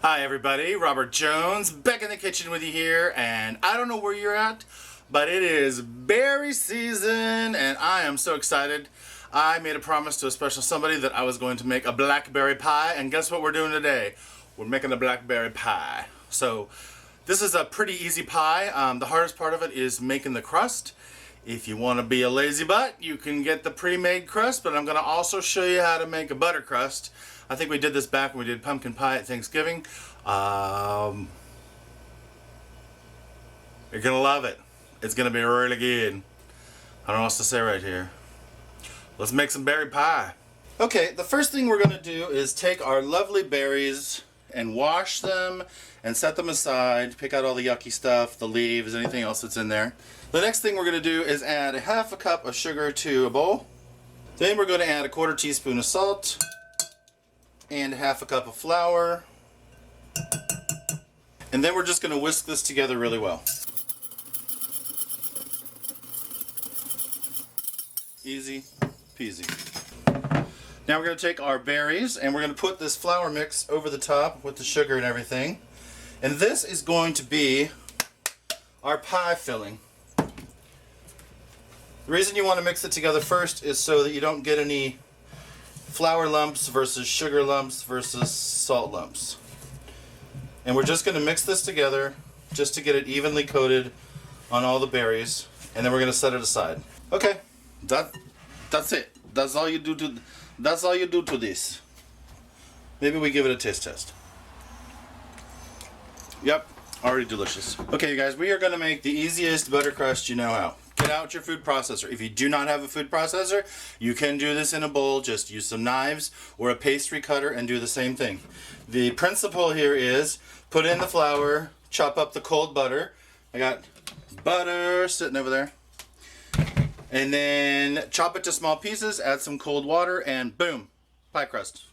Hi everybody, Robert Jones, back in the kitchen with you here, and I don't know where you're at, but it is berry season, and I am so excited. I made a promise to a special somebody that I was going to make a blackberry pie, and guess what we're doing today? We're making a blackberry pie. So, this is a pretty easy pie. The hardest part of it is making the crust. If you want to be a lazy butt, you can get the pre-made crust, but I'm going to also show you how to make a butter crust. I think we did this back when we did pumpkin pie at Thanksgiving. You're gonna love it. It's gonna be really good. I don't know what else to say right here. Let's make some berry pie. Okay, the first thing we're gonna do is take our lovely berries and wash them and set them aside. Pick out all the yucky stuff, the leaves, anything else that's in there. The next thing we're gonna do is add half a cup of sugar to a bowl. Then we're gonna add a 1/4 teaspoon of salt and half a cup of flour. And then we're just going to whisk this together really well. Easy peasy. Now we're going to take our berries and we're going to put this flour mix over the top with the sugar and everything. And this is going to be our pie filling. The reason you want to mix it together first is so that you don't get any flour lumps versus sugar lumps versus salt lumps. And we're just going to mix this together just to get it evenly coated on all the berries, and then we're going to set it aside. Okay, that's it. That's all you do to this. Maybe we give it a taste test. Yep, already delicious. Okay, you guys, we are going to make the easiest butter crust you know how. Get out your food processor. If you do not have a food processor, you can do this in a bowl. Just use some knives or a pastry cutter and do the same thing. The principle here is put in the flour, chop up the cold butter. I got butter sitting over there. And then chop it to small pieces, add some cold water, and boom, pie crust.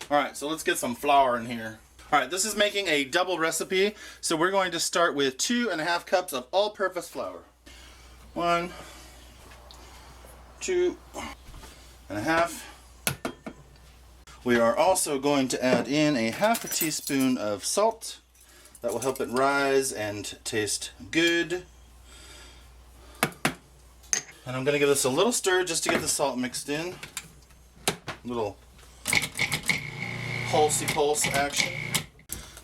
Alright, so let's get some flour in here. Alright, this is making a double recipe, so we're going to start with 2½ cups of all-purpose flour. 1, 2½ We are also going to add in a ½ teaspoon of salt. That will help it rise and taste good. And I'm going to give this a little stir just to get the salt mixed in. Little pulsey pulse action.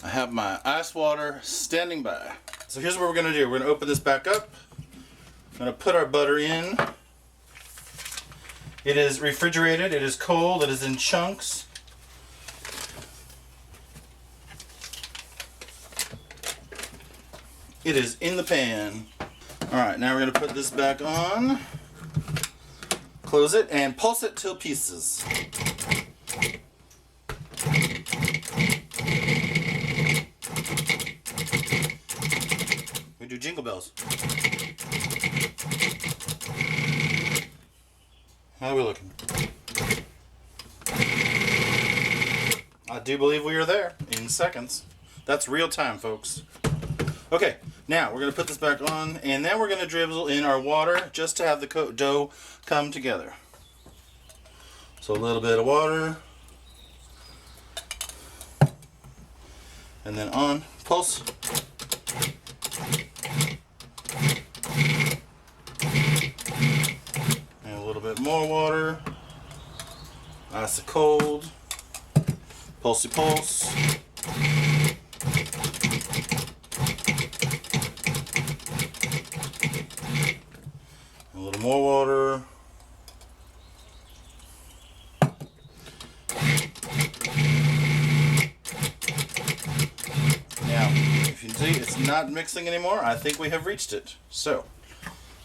I have my ice water standing by. So here's what we're going to do. We're going to open this back up. I'm going to put our butter in. It is refrigerated, it is cold, it is in chunks. It is in the pan. Alright, now we're going to put this back on. Close it and pulse it till pieces. We do jingle bells. How are we looking? I do believe we are there in seconds. That's real time, folks. Okay, now we're going to put this back on, and then we're going to drizzle in our water just to have the dough come together. So a little bit of water. And then on, pulse. And a little bit more water. Ice cold. Pulsey pulse. A little more water. Now, if you see it's not mixing anymore, I think we have reached it. So,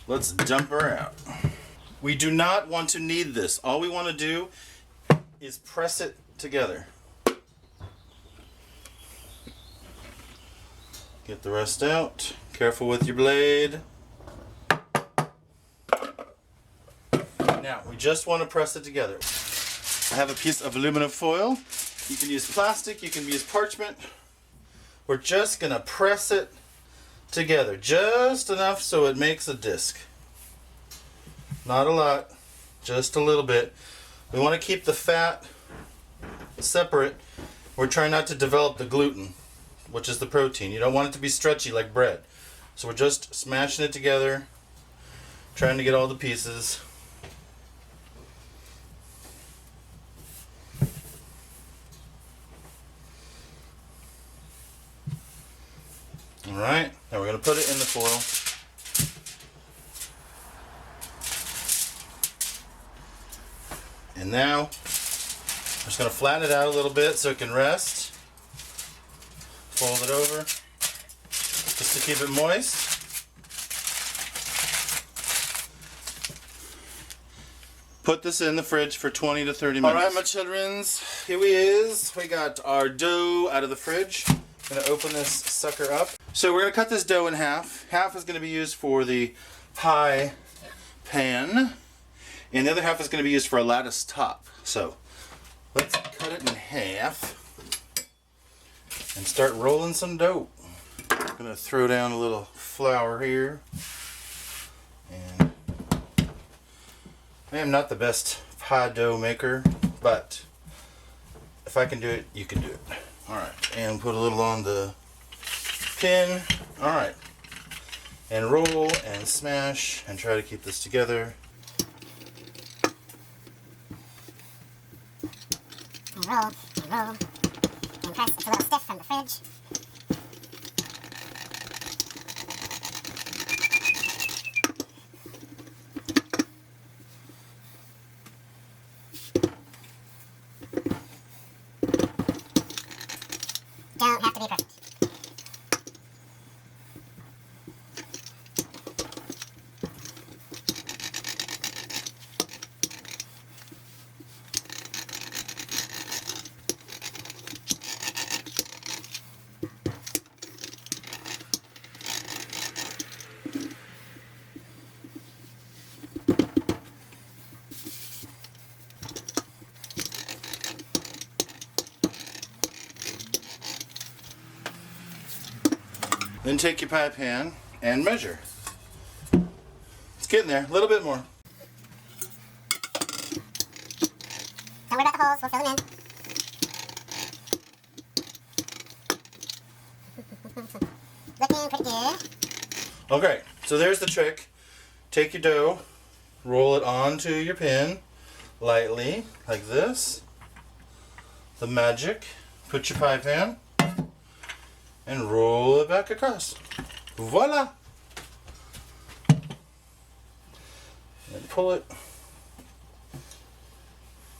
let's dump her out. We do not want to knead this. All we want to do is press it together. Get the rest out. Careful with your blade. Now, we just want to press it together. I have a piece of aluminum foil. You can use plastic, you can use parchment. We're just going to press it together. Just enough so it makes a disc. Not a lot, just a little bit. We want to keep the fat separate. we're trying not to develop the gluten, which is the protein. You don't want it to be stretchy like bread. So we're just smashing it together, trying to get all the pieces. Alright, now we're going to put it in the foil. And now, I'm just going to flatten it out a little bit so it can rest. Fold it over, just to keep it moist. Put this in the fridge for 20 to 30 minutes. Alright, my childrens, here we is. We got our dough out of the fridge. I'm going to open this sucker up. So we're going to cut this dough in half. Half is going to be used for the pie pan, and the other half is going to be used for a lattice top. So let's cut it in half and start rolling some dough. I'm going to throw down a little flour here. And I am not the best pie dough maker, but if I can do it, you can do it. Alright, and put a little on the pin. Alright, and roll and smash and try to keep this together. And roll, and roll, and press. It's a little stiff from the fridge. Don't have to be perfect. Then take your pie pan and measure. It's getting there, a little bit more. Don't worry about the holes, we'll fill them in. Looking pretty good. Okay, so there's the trick. Take your dough, roll it onto your pin lightly, like this. The magic. Put your pie pan and roll it back across. Voila! And pull it.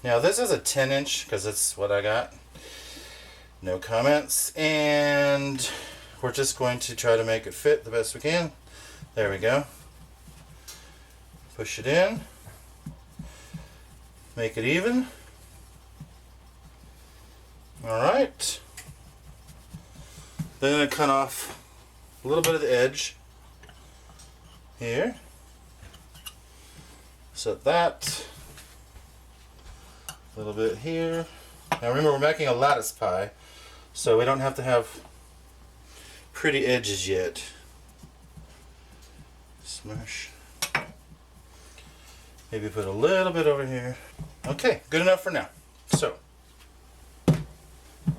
Now this is a 10-inch because that's what I got. No comments. And we're just going to try to make it fit the best we can. There we go. Push it in. Make it even. Alright. Then I'm going to cut off a little bit of the edge here. Set that. A little bit here. Now remember, we're making a lattice pie, so we don't have to have pretty edges yet. Smash. Maybe put a little bit over here. Okay, good enough for now. So,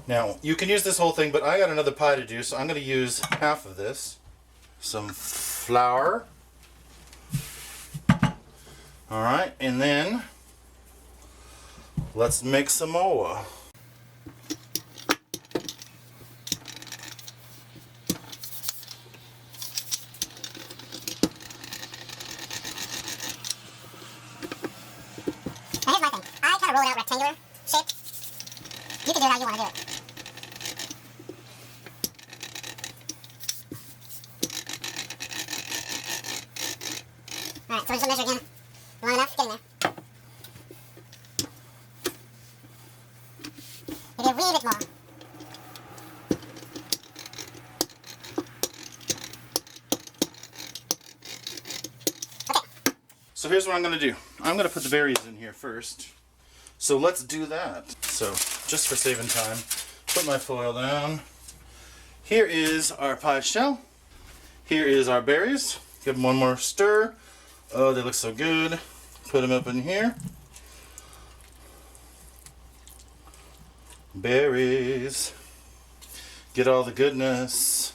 now you can use this whole thing, but I got another pie to do, so I'm going to use half of this. Some flour. Alright, and then let's make some more. Now here's my thing. I kind of roll it out rectangular shape. You can do it how you want to do it. Alright, so we're just going to measure again. Long enough? Getting there. Maybe a wee bit more. Okay. So here's what I'm going to do. I'm going to put the berries in here first. So let's do that. So just for saving time, put my foil down. Here is our pie shell. Here is our berries. Give them one more stir. Oh, they look so good. Put them up in here. berries. Get all the goodness.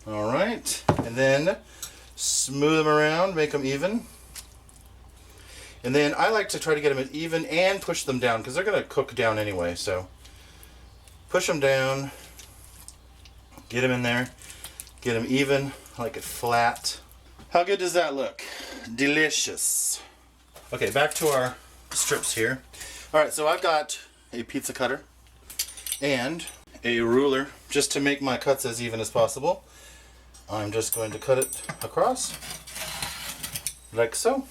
Alright, and then smooth them around, make them even. And then I like to try to get them even and push them down because they're going to cook down anyway. So push them down, get them in there, get them even, I like it flat. How good does that look? Delicious. Okay, back to our strips here. Alright, so I've got a pizza cutter and a ruler just to make my cuts as even as possible. I'm just going to cut it across like so.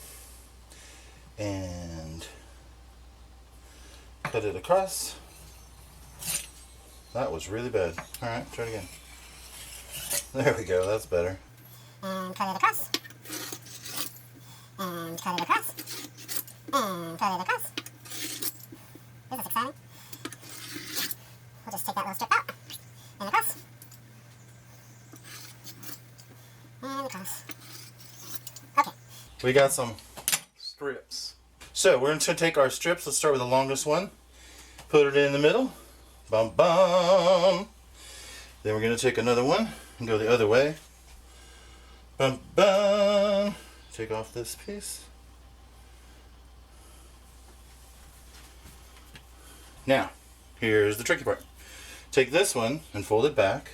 And cut it across. That was really bad. Alright, try it again. There we go, that's better. And cut it across. And cut it across. And cut it across. This is exciting. We'll just take that little strip out. And across. And across. Okay. We got some strips. So we're going to take our strips. Let's start with the longest one. Put it in the middle. Bum bum. Then we're going to take another one and go the other way. Bum bum. Take off this piece. Now, here's the tricky part. Take this one and fold it back.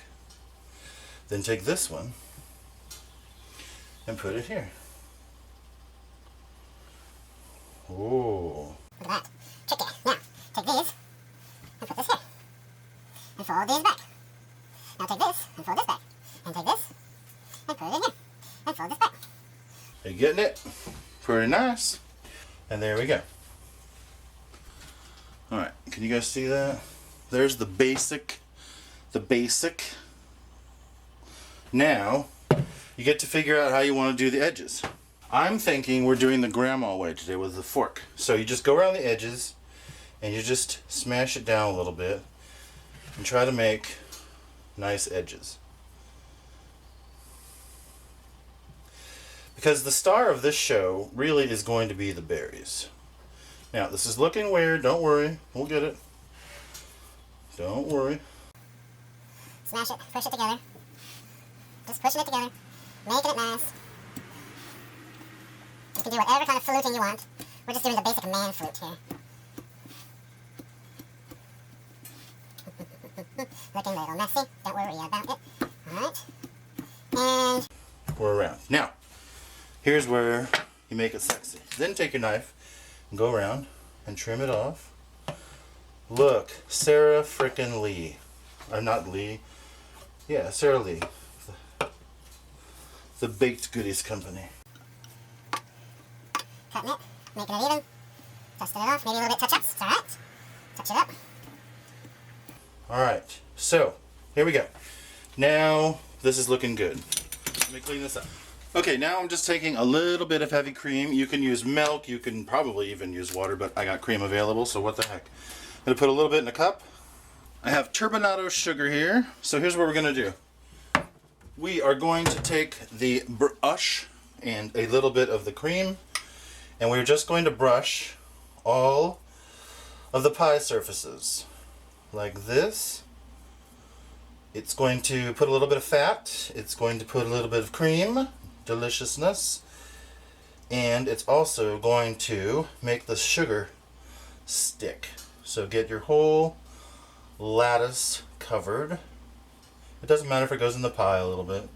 Then take this one and put it here. Ooh. Look at that. Tricky. Now, take these and put this here. And fold these back. Now take this and fold this back. And take this and put it in here. And fold this back. Are you getting it? Pretty nice. And there we go. Alright, can you guys see that? There's the basic. The basic. Now, you get to figure out how you want to do the edges. I'm thinking we're doing the grandma way today with the fork. So you just go around the edges and you just smash it down a little bit and try to make nice edges. Because the star of this show really is going to be the berries. Now, this is looking weird. Don't worry. We'll get it. Don't worry. Smash it. Push it together. Just pushing it together. Making it nice. You can do whatever kind of fluting you want. We're just doing the basic man flute here. Looking a little messy. Don't worry about it. Alright. And we're around. Now, here's where you make it sexy. Then take your knife and go around and trim it off. Look, Sarah frickin' Lee. Not Lee. Yeah, Sarah Lee. The Baked Goodies Company. Cutting it, making it even, dusting it off, maybe a little bit touch-ups, it's alright. Touch it up. Alright, so, here we go. Now, this is looking good. Let me clean this up. Okay, now I'm just taking a little bit of heavy cream. You can use milk, you can probably even use water, but I got cream available, so what the heck. I'm going to put a little bit in a cup. I have turbinado sugar here, so here's what we're going to do. We are going to take the brush and a little bit of the cream, and we're just going to brush all of the pie surfaces like this. It's going to put a little bit of fat, it's going to put a little bit of cream, deliciousness, and it's also going to make the sugar stick. So get your whole lattice covered. It doesn't matter if it goes in the pie a little bit.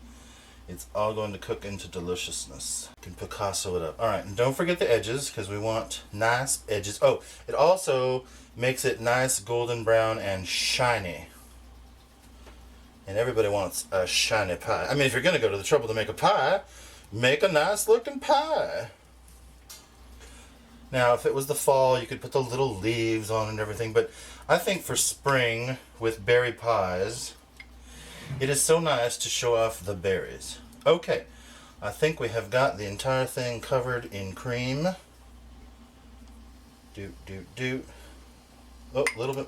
It's all going to cook into deliciousness. You can Picasso it up. Alright, and don't forget the edges because we want nice edges. Oh, it also makes it nice golden brown and shiny. And everybody wants a shiny pie. I mean, if you're going to go to the trouble to make a pie, make a nice looking pie. Now, if it was the fall, you could put the little leaves on and everything, but I think for spring with berry pies, it is so nice to show off the berries. Okay, I think we have got the entire thing covered in cream. Oh, a little bit.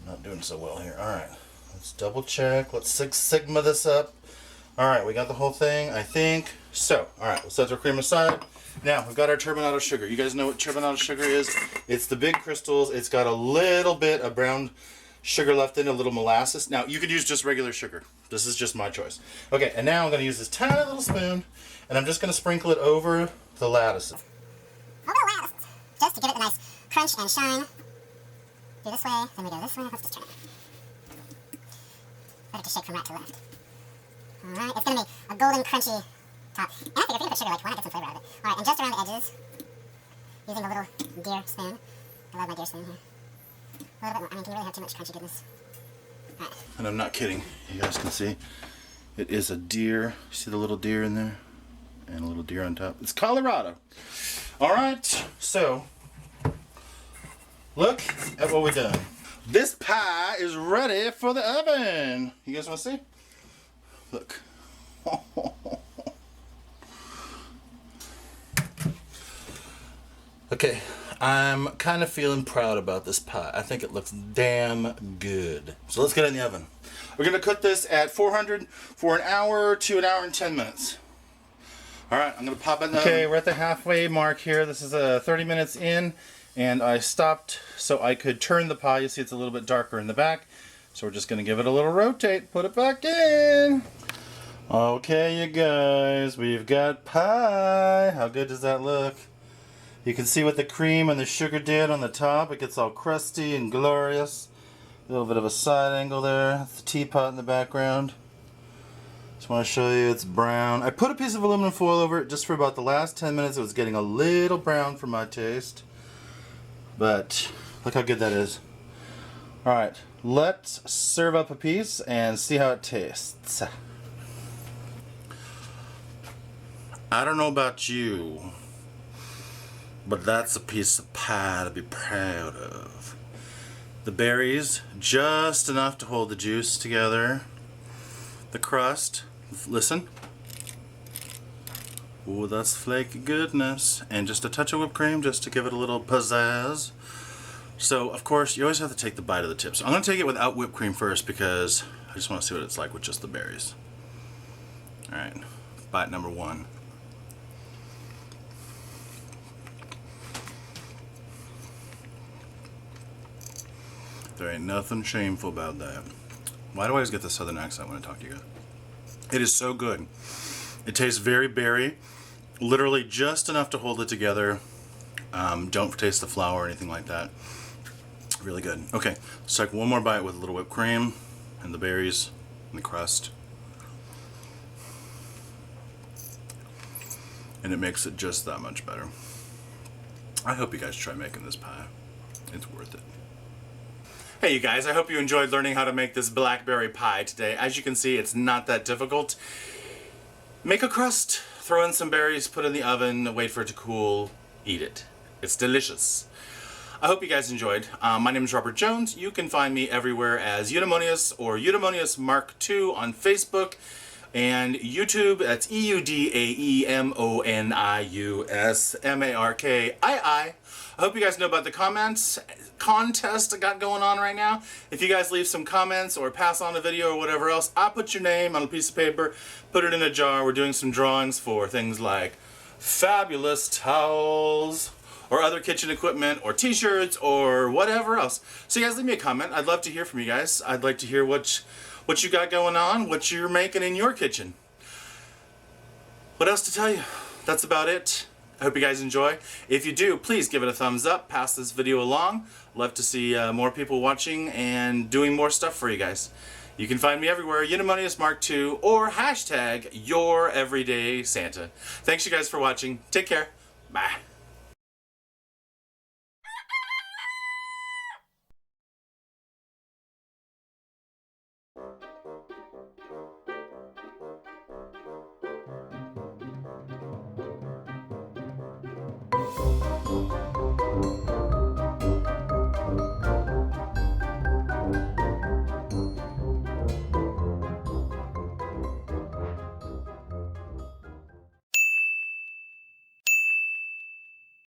I'm not doing so well here. Alright, let's double check. Let's Six Sigma this up. Alright, we got the whole thing. I think So, alright, we'll set our cream aside. Now, we've got our turbinado sugar. You guys know what turbinado sugar is? It's the big crystals. It's got a little bit of brown sugar left in, a little molasses. Now, you could use just regular sugar. This is just my choice. Okay, and now I'm going to use this tiny little spoon, and I'm just going to sprinkle it over the lattices. Over the lattices, just to give it a nice crunch and shine. Do this way, then we go this way. Let's just turn it. Let it just shake from right to left. Alright, it's going to be a golden, crunchy top. And I figure if you put sugar, like, why not get some flavor out of it? Alright, and just around the edges, using a little deer spoon. I love my deer spoon here. A little bit more. I mean, can you really have too much crunchy goodness? Alright. And I'm not kidding. You guys can see it is a deer. See the little deer in there? And a little deer on top. It's Colorado. Alright, so look at what we've done. This pie is ready for the oven. You guys want to see? Look. Okay, I'm kind of feeling proud about this pie. I think it looks damn good. So let's get it in the oven. We're going to cook this at 400 for an hour to an hour and 10 minutes. Alright, I'm going to pop it in the oven. Okay, we're at the halfway mark here. This is 30 minutes in, and I stopped so I could turn the pie. You see it's a little bit darker in the back. So we're just going to give it a little rotate. Put it back in. Okay, you guys, we've got pie. How good does that look? You can see what the cream and the sugar did on the top. It gets all crusty and glorious. A little bit of a side angle there. That's the teapot in the background. Just want to show you it's brown. I put a piece of aluminum foil over it just for about the last 10 minutes. It was getting a little brown for my taste. But look how good that is. Alright, let's serve up a piece and see how it tastes. I don't know about you, but that's a piece of pie to be proud of. The berries, just enough to hold the juice together. The crust, listen. Ooh, that's flaky goodness. And just a touch of whipped cream just to give it a little pizzazz. So, of course, you always have to take the bite of the tip. So I'm going to take it without whipped cream first because I just want to see what it's like with just the berries. Alright, bite number one. There ain't nothing shameful about that. Why do I always get the southern accent when I talk to you guys? It is so good. It tastes very berry. Literally just enough to hold it together. Don't taste the flour or anything like that. Really good. Okay, let's take one more bite with a little whipped cream and the berries and the crust. And it makes it just that much better. I hope you guys try making this pie. It's worth it. Hey you guys, I hope you enjoyed learning how to make this blackberry pie today. As you can see, it's not that difficult. Make a crust, throw in some berries, put it in the oven, wait for it to cool, eat it. It's delicious. I hope you guys enjoyed. My name is Robert Jones. You can find me everywhere as Eudaemonius or EudaemoniusMarkII on Facebook and YouTube. That's EudaemoniusMarkII. I hope you guys know about the contest I got going on right now. If you guys leave some comments or pass on a video or whatever else, I'll put your name on a piece of paper, put it in a jar. We're doing some drawings for things like fabulous towels or other kitchen equipment or t-shirts or whatever else. So you guys leave me a comment. I'd love to hear from you guys. I'd like to hear what you got going on, what you're making in your kitchen. What else to tell you? That's about it. I hope you guys enjoy. If you do, please give it a thumbs up. Pass this video along. Love to see more people watching and doing more stuff for you guys. You can find me everywhere, EudaemoniusMarkII or hashtag YourEverydaySanta. Thanks you guys for watching. Take care. Bye.